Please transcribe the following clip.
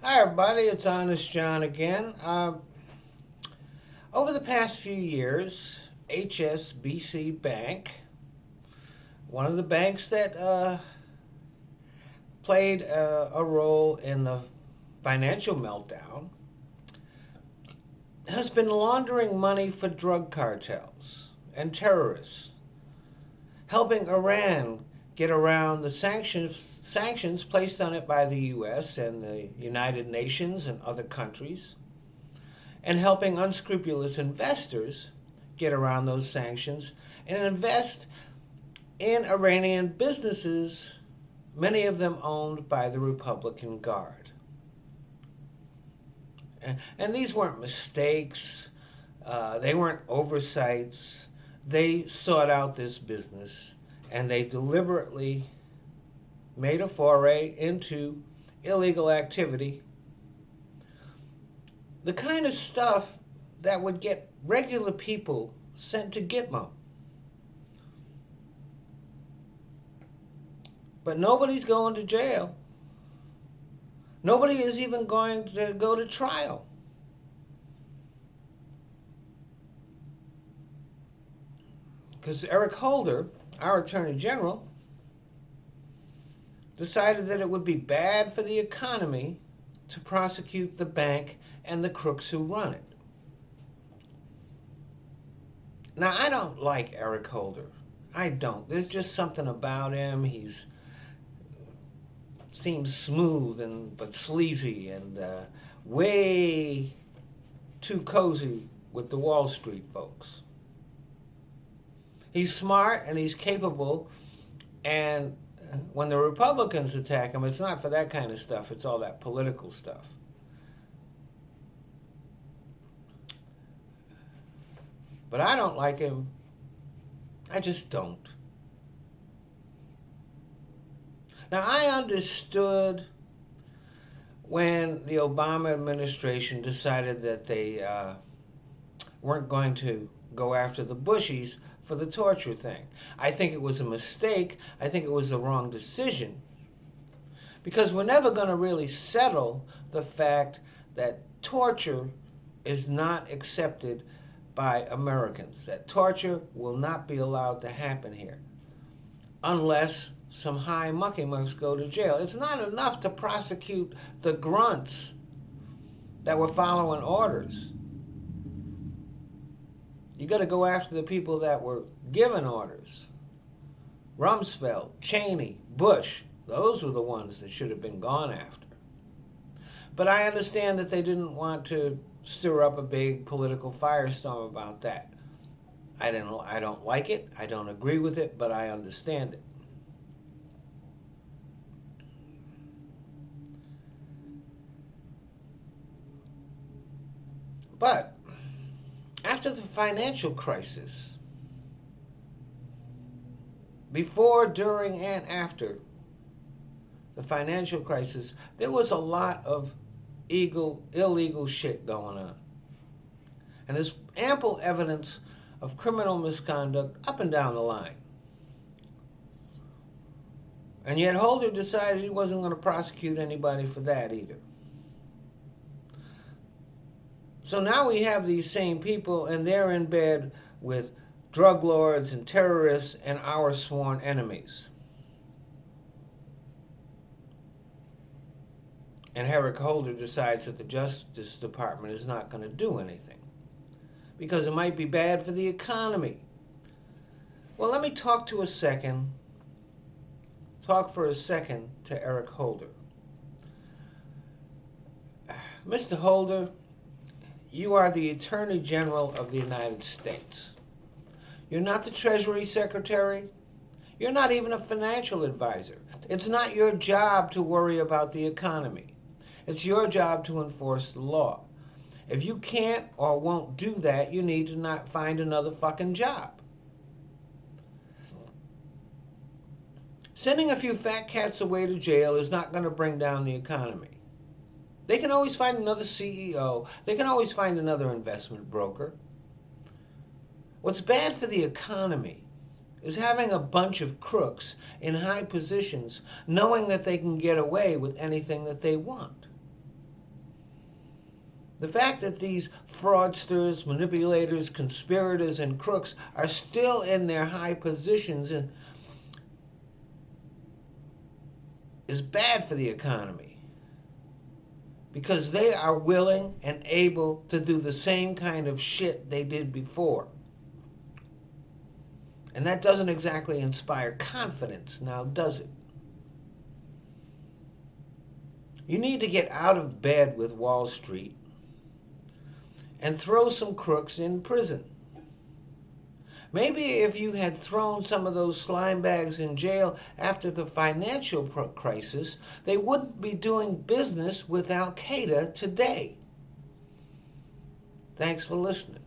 Hi everybody, it's Honest John again. Over the past few years, HSBC Bank, one of the banks that played a role in the financial meltdown, has been laundering money for drug cartels and terrorists, helping Iran get around the sanctions placed on it by the U.S. and the United Nations and other countries, and helping unscrupulous investors get around those sanctions and invest in Iranian businesses, many of them owned by the Republican Guard. And these weren't mistakes, they weren't oversights. They sought out this business and they deliberately made a foray into illegal activity, the kind of stuff that would get regular people sent to Gitmo. But nobody's going to jail. Nobody is even going to go to trial. Because Eric Holder, our Attorney General, decided that it would be bad for the economy to prosecute the bank and the crooks who run it. Now, I don't like Eric Holder. I don't. There's just something about him. He seems smooth but sleazy and way too cozy with the Wall Street folks. He's smart and he's capable, and when the Republicans attack him, it's not for that kind of stuff, it's all that political stuff. But I don't like him. I just don't. Now, I understood when the Obama administration decided that they weren't going to go after the Bushies for the torture thing. I think it was a mistake. I think it was the wrong decision. Because we're never going to really settle the fact that torture is not accepted by Americans. That torture will not be allowed to happen here unless some high mucky-mucks go to jail. It's not enough to prosecute the grunts that were following orders. You got to go after the people that were given orders. Rumsfeld, Cheney, Bush, those were the ones that should have been gone after. But I understand that they didn't want to stir up a big political firestorm about that. I don't like it, I don't agree with it, but I understand it. But after the financial crisis, before, during, and after the financial crisis, there was a lot of illegal shit going on. And there's ample evidence of criminal misconduct up and down the line. And yet Holder decided he wasn't going to prosecute anybody for that either. So now we have these same people, and they're in bed with drug lords and terrorists and our sworn enemies. And Eric Holder decides that the Justice Department is not going to do anything because it might be bad for the economy. Well, let me talk for a second to Eric Holder. Mr. Holder, you are the Attorney General of the United States. You're not the Treasury Secretary. You're not even a financial advisor. It's not your job to worry about the economy. It's your job to enforce the law. If you can't or won't do that, you need to not find another fucking job. Sending a few fat cats away to jail is not going to bring down the economy. They can always find another CEO. They can always find another investment broker. What's bad for the economy is having a bunch of crooks in high positions knowing that they can get away with anything that they want. The fact that these fraudsters, manipulators, conspirators, and crooks are still in their high positions is bad for the economy, because they are willing and able to do the same kind of shit they did before. And that doesn't exactly inspire confidence, now does it? You need to get out of bed with Wall Street and throw some crooks in prison. Maybe if you had thrown some of those slime bags in jail after the financial crisis, they wouldn't be doing business with Al Qaeda today. Thanks for listening.